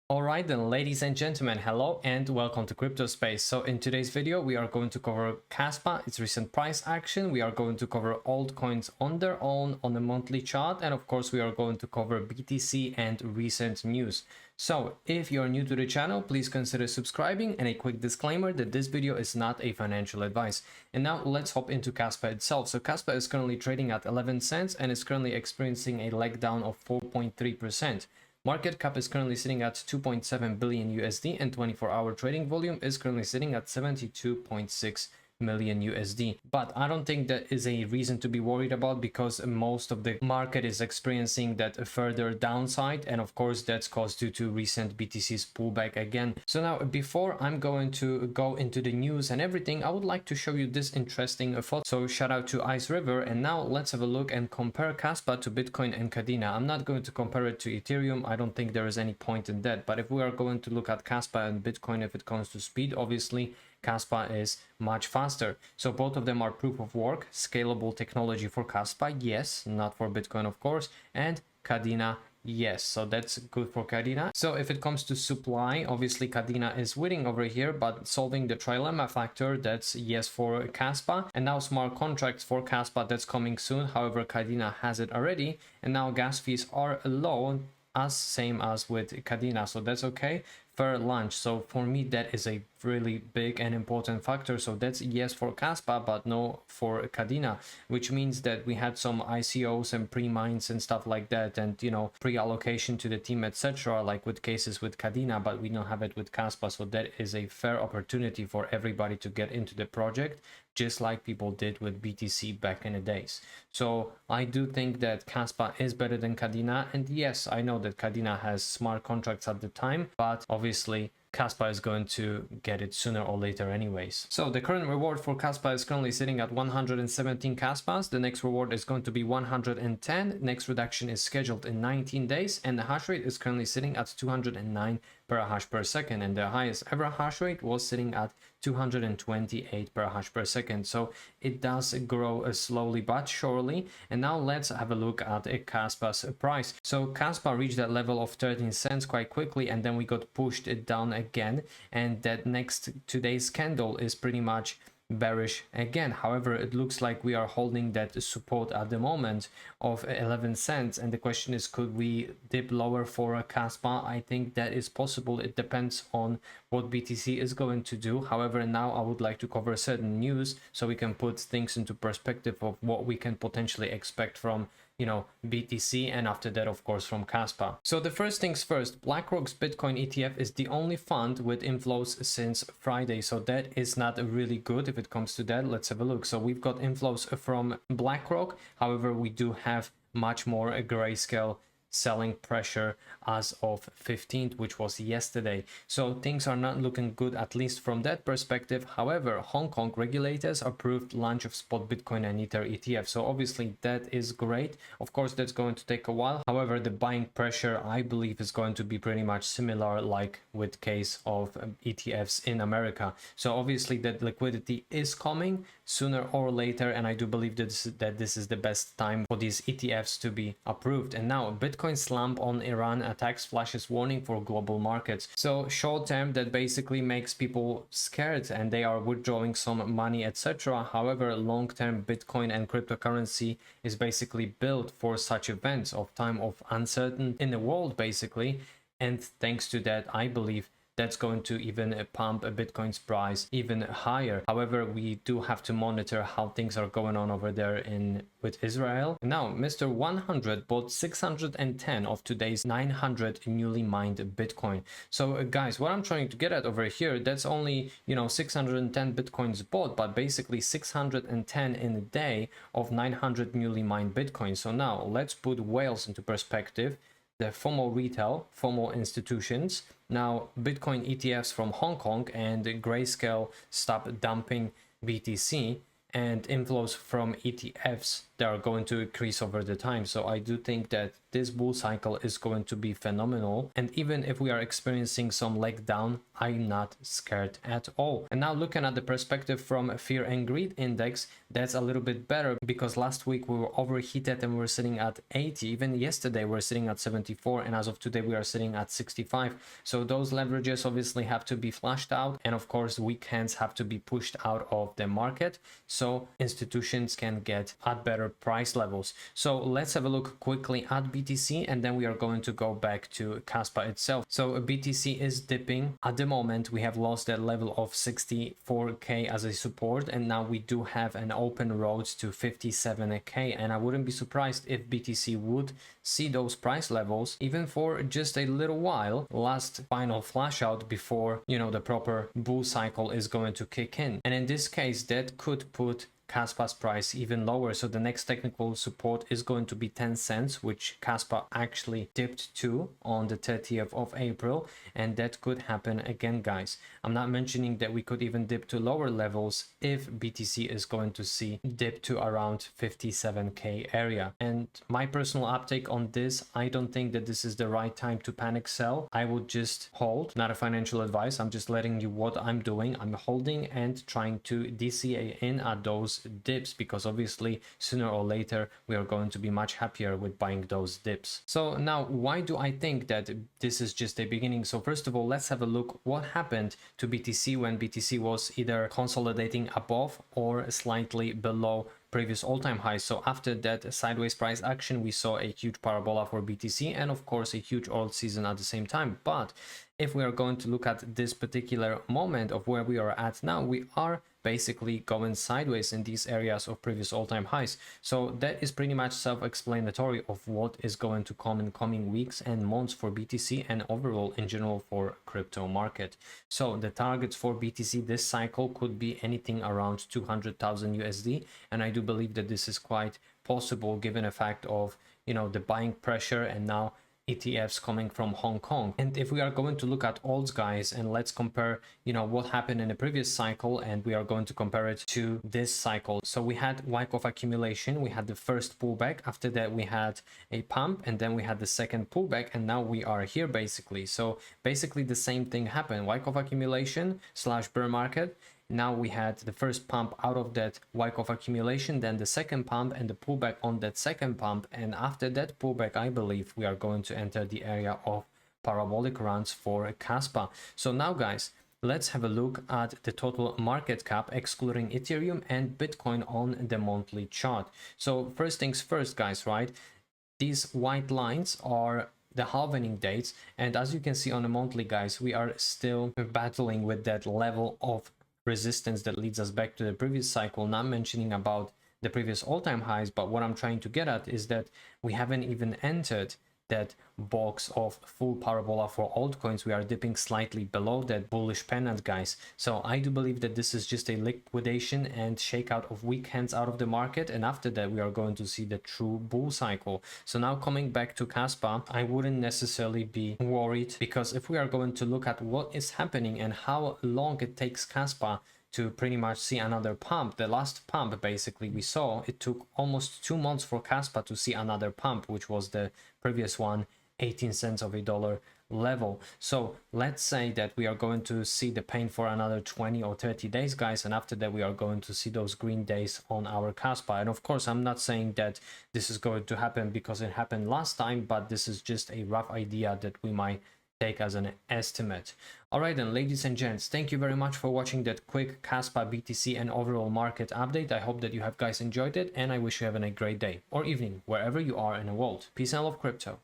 Alright then, ladies and gentlemen, hello and welcome to Crypto Space. So in today's video we are going to cover Kaspa, its recent price action. We are going to cover altcoins on their own on a monthly chart, and of course we are going to cover BTC and recent news. So if you're new to the channel, please consider subscribing, and a quick disclaimer that this video is not a financial advice. And now let's hop into Kaspa itself. So Kaspa is currently trading at 11 cents and is currently experiencing a leg down of 4.3%. Market cap is currently sitting at 2.7 billion USD, and 24-hour trading volume is currently sitting at 72.6 million USD. But I don't think that is a reason to be worried about, because most of the market is experiencing that further downside, and of course that's caused due to recent BTC's pullback again. So now, before I'm going to go into the news and everything, I would like to show you this interesting photo. So shout out to Ice River, and now let's have a look and compare Kaspa to Bitcoin and Cardano. I'm not going to compare it to Ethereum. I don't think there is any point in that, but if we are going to look at Kaspa and Bitcoin, if it comes to speed, obviously Kaspa is much faster. So both of them are proof of work, scalable technology for Kaspa, yes, not for Bitcoin of course, and Cardano, yes, so that's good for Cardano. So if it comes to supply, obviously Cardano is winning over here, but solving the trilemma factor, that's yes for Kaspa. And now smart contracts for Kaspa, that's coming soon. However, Cardano has it already, and now gas fees are low, as same as with Cardano, so that's okay. Fair lunch, so for me that is a really big and important factor. So that's yes for Kaspa, but no for Cardano, which means that we had some ICOs and pre-mines and stuff like that, and you know, pre-allocation to the team, etc., like with cases with Cardano, but we don't have it with Kaspa. So that is a fair opportunity for everybody to get into the project, just like people did with BTC back in the days. So I do think that Kaspa is better than Cardano, and yes, I know that Cardano has smart contracts at the time, but obviously Kaspa is going to get it sooner or later anyways. So the current reward for Kaspa is currently sitting at 117 Kaspas. The next reward is going to be 110. Next reduction is scheduled in 19 days, and the hash rate is currently sitting at 209 hash per second, and the highest ever hash rate was sitting at 228 hash per second. So it does grow slowly but surely. And now let's have a look at a Kaspa's price. So Kaspa reached that level of 13 cents quite quickly, and then we got pushed it down again, and that next today's candle is pretty much bearish again. However, it looks like we are holding that support at the moment of 11 cents, and the question is, could we dip lower for a Kaspa? I think that is possible. It depends on what BTC is going to do. However, now I would like to cover certain news so we can put things into perspective of what we can potentially expect from, you know, BTC, and after that of course from Kaspa. So the first things first, BlackRock's Bitcoin ETF is the only fund with inflows since Friday, so that is not really good if it comes to that. Let's have a look. So we've got inflows from BlackRock, however we do have much more grayscale selling pressure as of 15th, which was yesterday. So things are not looking good, at least from that perspective. However, Hong Kong regulators approved launch of spot Bitcoin and Ether ETF, so obviously that is great. Of course that's going to take a while. However, the buying pressure, I believe, is going to be pretty much similar like with case of ETFs in America. So obviously that liquidity is coming sooner or later, and I do believe that this is the best time for these ETFs to be approved. And now Bitcoin slump on Iran attacks flashes warning for global markets. So short term, that basically makes people scared and they are withdrawing some money, etc. However, long term, Bitcoin and cryptocurrency is basically built for such events of time of uncertainty in the world basically, and thanks to that I believe that's going to even pump a Bitcoin's price even higher. However, we do have to monitor how things are going on over there with Israel. Now, Mr. 100 bought 610 of today's 900 newly mined Bitcoin. So guys, what I'm trying to get at over here, that's only, you know, 610 Bitcoins bought, but basically 610 in a day of 900 newly mined Bitcoin. So now let's put whales into perspective. The FOMO retail, FOMO institutions, now Bitcoin ETFs from Hong Kong, and Grayscale stop dumping BTC, and inflows from ETFs they are going to increase over the time. So I do think that this bull cycle is going to be phenomenal, and even if we are experiencing some leg down, I'm not scared at all. And now looking at the perspective from fear and greed index, that's a little bit better, because last week we were overheated and we were sitting at 80. Even yesterday we were sitting at 74, and as of today we are sitting at 65. So those leverages obviously have to be flushed out, and of course weak hands have to be pushed out of the market so institutions can get at better price levels. So let's have a look quickly at BTC, and then we are going to go back to Kaspa itself. So BTC is dipping at the moment. We have lost that level of 64k as a support, and now we do have an open road to 57k, and I wouldn't be surprised if BTC would see those price levels even for just a little while, last final flash out before, you know, the proper bull cycle is going to kick in. And in this case, that could put Kaspa's price even lower. So the next technical support is going to be 10 cents, which Kaspa actually dipped to on the 30th of April, and that could happen again, guys. I'm not mentioning that we could even dip to lower levels if BTC is going to see dip to around 57k area. And my personal uptake on this, I don't think that this is the right time to panic sell. I would just hold. Not a financial advice, I'm just letting you what I'm doing. I'm holding and trying to DCA in at those dips, because obviously sooner or later we are going to be much happier with buying those dips. So now, why do I think that this is just a beginning? So first of all, let's have a look what happened to BTC when BTC was either consolidating above or slightly below previous all-time highs. So after that sideways price action, we saw a huge parabola for BTC, and of course a huge oil season at the same time. But if we are going to look at this particular moment of where we are at now, we are basically going sideways in these areas of previous all-time highs. So that is pretty much self-explanatory of what is going to come in coming weeks and months for BTC and overall in general for crypto market. So the targets for BTC this cycle could be anything around 200,000 USD, and I do believe that this is quite possible given the fact of, you know, the buying pressure and now ETFs coming from Hong Kong. And if we are going to look at alts, guys, and let's compare, you know, what happened in the previous cycle, and we are going to compare it to this cycle. So we had Wyckoff accumulation, we had the first pullback, after that we had a pump, and then we had the second pullback, and now we are here basically. So basically the same thing happened. Wyckoff accumulation / bear market. Now we had the first pump out of that Wyckoff accumulation, then the second pump and the pullback on that second pump, and after that pullback I believe we are going to enter the area of parabolic runs for Kaspa. So now, guys, let's have a look at the total market cap excluding Ethereum and Bitcoin on the monthly chart. So first things first, guys, right? These white lines are the halvening dates, and as you can see on the monthly, guys, we are still battling with that level of resistance that leads us back to the previous cycle, not mentioning about the previous all-time highs. But what I'm trying to get at is that we haven't even entered that box of full parabola for altcoins. We are dipping slightly below that bullish pennant, guys. So I do believe that this is just a liquidation and shakeout of weak hands out of the market, and after that we are going to see the true bull cycle. So now coming back to Kaspa, I wouldn't necessarily be worried, because if we are going to look at what is happening and how long it takes Kaspa to pretty much see another pump, the last pump basically we saw, it took almost 2 months for Kaspa to see another pump, which was the previous one, 18 cents of a dollar level. So let's say that we are going to see the pain for another 20 or 30 days, guys, and after that we are going to see those green days on our Kaspa. And of course, I'm not saying that this is going to happen because it happened last time, but this is just a rough idea that we might take as an estimate. All right then, ladies and gents, thank you very much for watching that quick Kaspa, BTC and overall market update. I hope that you have guys enjoyed it, and I wish you have a great day or evening wherever you are in the world. Peace and love, crypto.